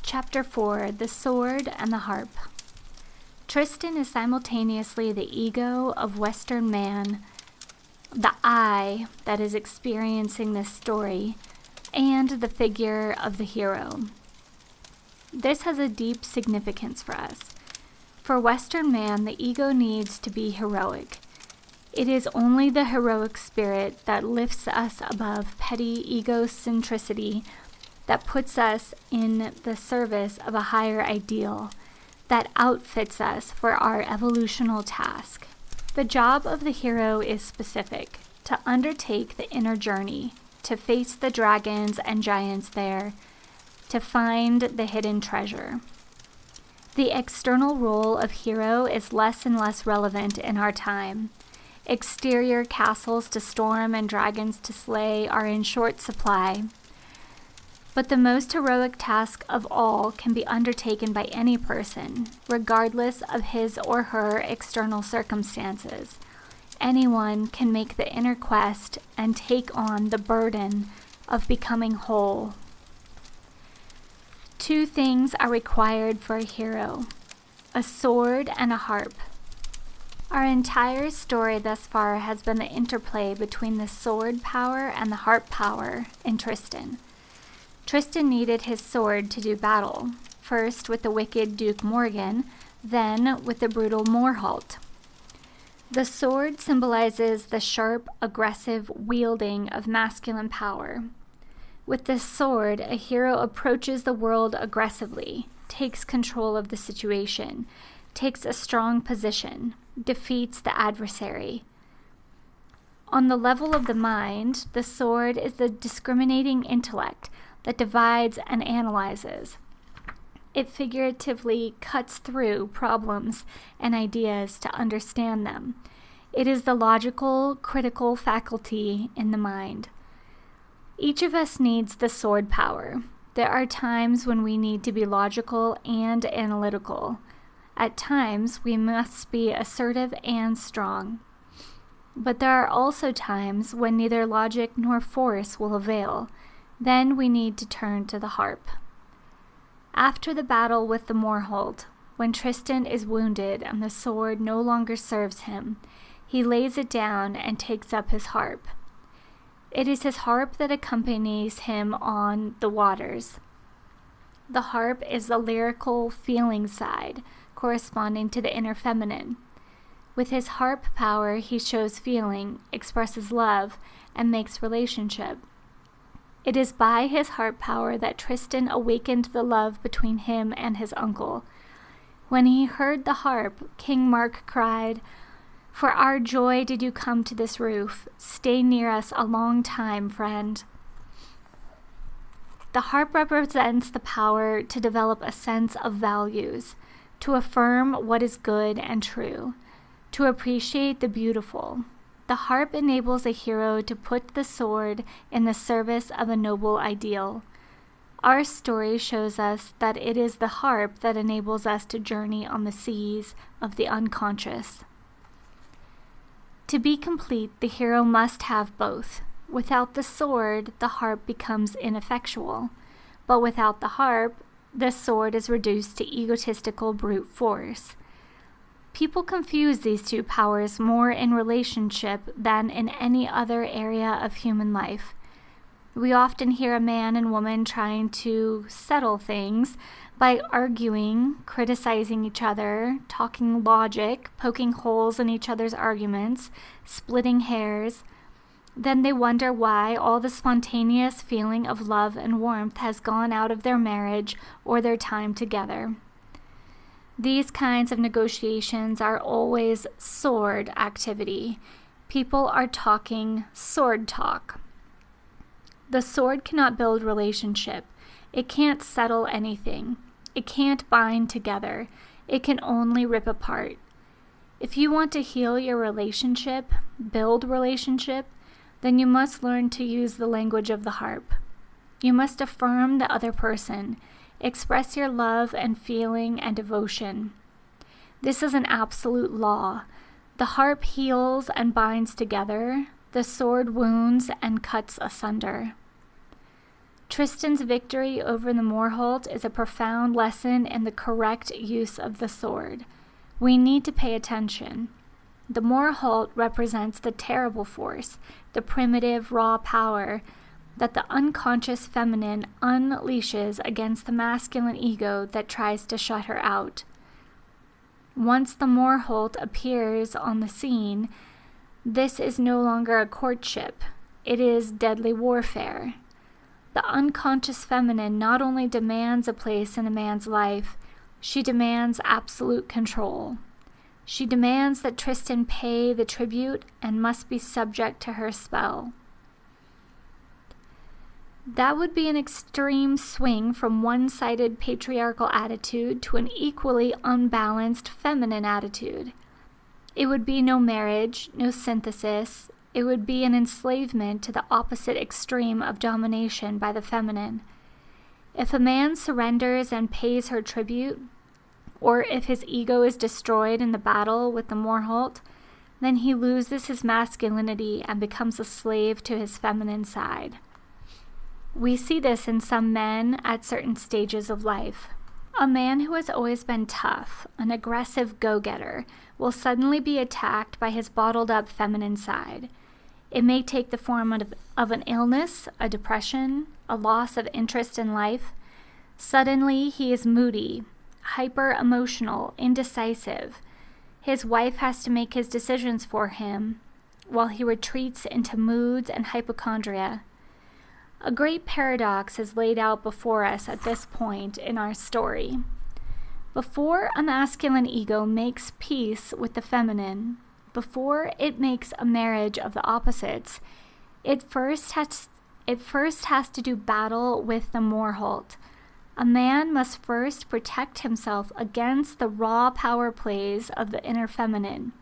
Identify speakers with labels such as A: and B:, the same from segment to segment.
A: Chapter 4, The Sword and the Harp. Tristan is simultaneously the ego of Western man, the I that is experiencing this story, and the figure of the hero. This has a deep significance for us. For Western man, the ego needs to be heroic. It is only the heroic spirit that lifts us above petty egocentricity, that puts us in the service of a higher ideal, that outfits us for our evolutional task. The job of the hero is specific: to undertake the inner journey, to face the dragons and giants there, to find the hidden treasure. The external role of hero is less and less relevant in our time. Exterior castles to storm and dragons to slay are in short supply. But the most heroic task of all can be undertaken by any person, regardless of his or her external circumstances. Anyone can make the inner quest and take on the burden of becoming whole. Two things are required for a hero: a sword and a harp. Our entire story thus far has been the interplay between the sword power and the harp power in Tristan. Tristan needed his sword to do battle, first with the wicked Duke Morgan, then with the brutal Morholt. The sword symbolizes the sharp, aggressive wielding of masculine power. With this sword, a hero approaches the world aggressively, takes control of the situation, takes a strong position, defeats the adversary. On the level of the mind, the sword is the discriminating intellect that divides and analyzes. It figuratively cuts through problems and ideas to understand them. It is the logical, critical faculty in the mind. Each of us needs the sword power. There are times when we need to be logical and analytical. At times, we must be assertive and strong. But there are also times when neither logic nor force will avail. Then we need to turn to the harp. After the battle with the Morholt, when Tristan is wounded and the sword no longer serves him, he lays it down and takes up his harp. It is his harp that accompanies him on the waters. The harp is the lyrical feeling side, corresponding to the inner feminine. With his harp power, he shows feeling, expresses love, and makes relationship. It is by his harp power that Tristan awakened the love between him and his uncle. When he heard the harp, King Mark cried, "For our joy did you come to this roof. Stay near us a long time, friend." The harp represents the power to develop a sense of values, to affirm what is good and true, to appreciate the beautiful. The harp enables a hero to put the sword in the service of a noble ideal. Our story shows us that it is the harp that enables us to journey on the seas of the unconscious. To be complete, the hero must have both. Without the sword, the harp becomes ineffectual. But without the harp, the sword is reduced to egotistical brute force. People confuse these two powers more in relationship than in any other area of human life. We often hear a man and woman trying to settle things by arguing, criticizing each other, talking logic, poking holes in each other's arguments, splitting hairs. Then they wonder why all the spontaneous feeling of love and warmth has gone out of their marriage or their time together. These kinds of negotiations are always sword activity. People are talking sword talk. The sword cannot build relationship. It can't settle anything. It can't bind together. It can only rip apart. If you want to heal your relationship, build relationship, then you must learn to use the language of the harp. You must affirm the other person. Express your love and feeling and devotion. This is an absolute law. The harp heals and binds together. The sword wounds and cuts asunder. Tristan's victory over the Morholt is a profound lesson in the correct use of the sword. We need to pay attention. The Morholt represents the terrible force, the primitive, raw power that the unconscious feminine unleashes against the masculine ego that tries to shut her out. Once the Morholt appears on the scene, this is no longer a courtship. It is deadly warfare. The unconscious feminine not only demands a place in a man's life, she demands absolute control. She demands that Tristan pay the tribute and must be subject to her spell. That would be an extreme swing from one-sided patriarchal attitude to an equally unbalanced feminine attitude. It would be no marriage, no synthesis. It would be an enslavement to the opposite extreme of domination by the feminine. If a man surrenders and pays her tribute, or if his ego is destroyed in the battle with the Morholt, then he loses his masculinity and becomes a slave to his feminine side. We see this in some men at certain stages of life. A man who has always been tough, an aggressive go-getter, will suddenly be attacked by his bottled-up feminine side. It may take the form of an illness, a depression, a loss of interest in life. Suddenly, he is moody, hyper-emotional, indecisive. His wife has to make his decisions for him, while he retreats into moods and hypochondria. A great paradox is laid out before us at this point in our story. Before a masculine ego makes peace with the feminine, before it makes a marriage of the opposites, it first has to do battle with the Morholt. A man must first protect himself against the raw power plays of the inner feminine.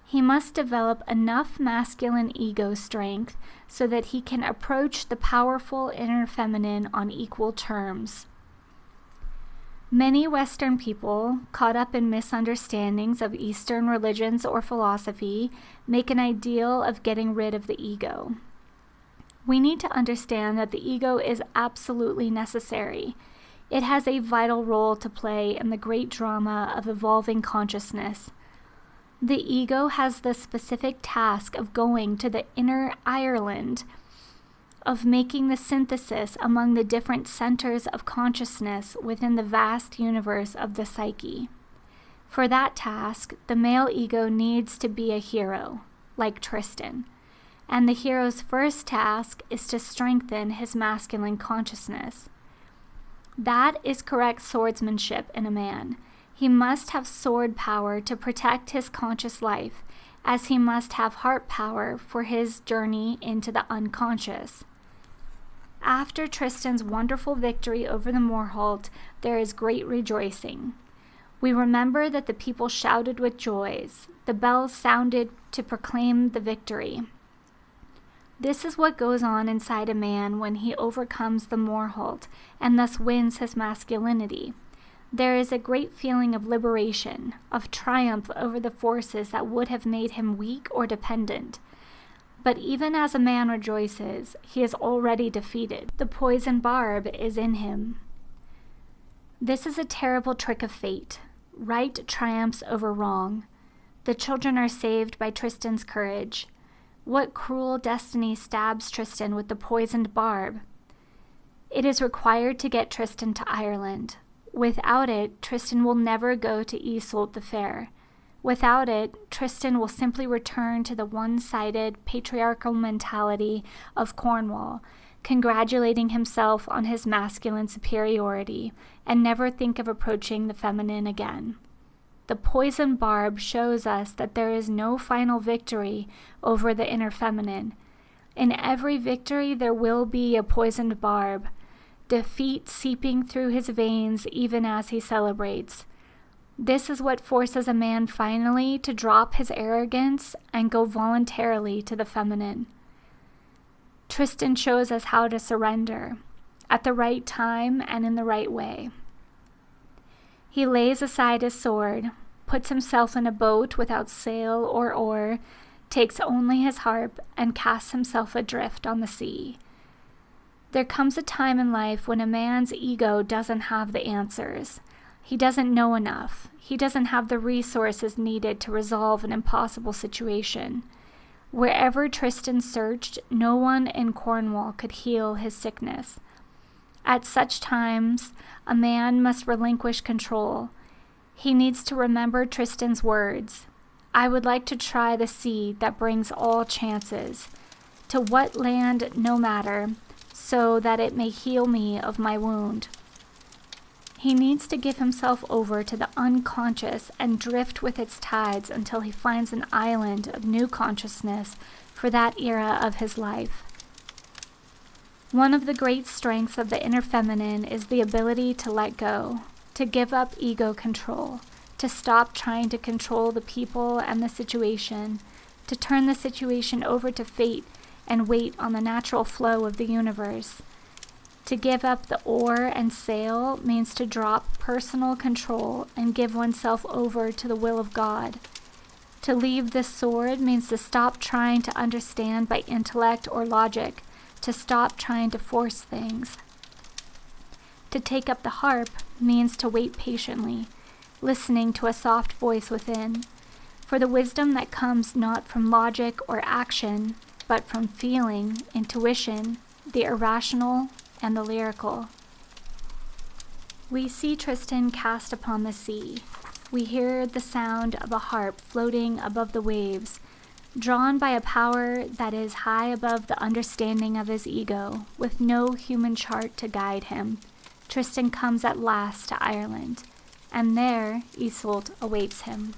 A: He must develop enough masculine ego strength so that he can approach the powerful inner feminine on equal terms. Many Western people, caught up in misunderstandings of Eastern religions or philosophy, make an ideal of getting rid of the ego. We need to understand that the ego is absolutely necessary. It has a vital role to play in the great drama of evolving consciousness. The ego has the specific task of going to the inner Ireland, of making the synthesis among the different centers of consciousness within the vast universe of the psyche. For that task, the male ego needs to be a hero, like Tristan, and the hero's first task is to strengthen his masculine consciousness. That is correct swordsmanship in a man. He must have sword power to protect his conscious life, as he must have heart power for his journey into the unconscious. After Tristan's wonderful victory over the Morholt, there is great rejoicing. We remember that the people shouted with joys. The bells sounded to proclaim the victory. This is what goes on inside a man when he overcomes the Morholt and thus wins his masculinity. There is a great feeling of liberation, of triumph over the forces that would have made him weak or dependent. But even as a man rejoices, he is already defeated. The poison barb is in him. This is a terrible trick of fate. Right triumphs over wrong. The children are saved by Tristan's courage. What cruel destiny stabs Tristan with the poisoned barb? It is required to get Tristan to Ireland. Without it, Tristan will never go to Isolde the Fair. Without it, Tristan will simply return to the one-sided patriarchal mentality of Cornwall, congratulating himself on his masculine superiority, and never think of approaching the feminine again. The poison barb shows us that there is no final victory over the inner feminine. In every victory there will be a poisoned barb, defeat seeping through his veins even as he celebrates. This is what forces a man finally to drop his arrogance and go voluntarily to the feminine. Tristan shows us how to surrender, at the right time and in the right way. He lays aside his sword, puts himself in a boat without sail or oar, takes only his harp, and casts himself adrift on the sea. There comes a time in life when a man's ego doesn't have the answers. He doesn't know enough. He doesn't have the resources needed to resolve an impossible situation. Wherever Tristan searched, no one in Cornwall could heal his sickness. At such times, a man must relinquish control. He needs to remember Tristan's words. I would like to try the sea that brings all chances. To what land no matter, so that it may heal me of my wound. He needs to give himself over to the unconscious and drift with its tides until he finds an island of new consciousness for that era of his life. One of the great strengths of the inner feminine is the ability to let go, to give up ego control, to stop trying to control the people and the situation, to turn the situation over to fate and wait on the natural flow of the universe. To give up the oar and sail means to drop personal control and give oneself over to the will of God. To leave the sword means to stop trying to understand by intellect or logic, to stop trying to force things. To take up the harp means to wait patiently, listening to a soft voice within, for the wisdom that comes not from logic or action, but from feeling, intuition, the irrational, and the lyrical. We see Tristan cast upon the sea. We hear the sound of a harp floating above the waves, drawn by a power that is high above the understanding of his ego, with no human chart to guide him. Tristan comes at last to Ireland, and there Isolde awaits him.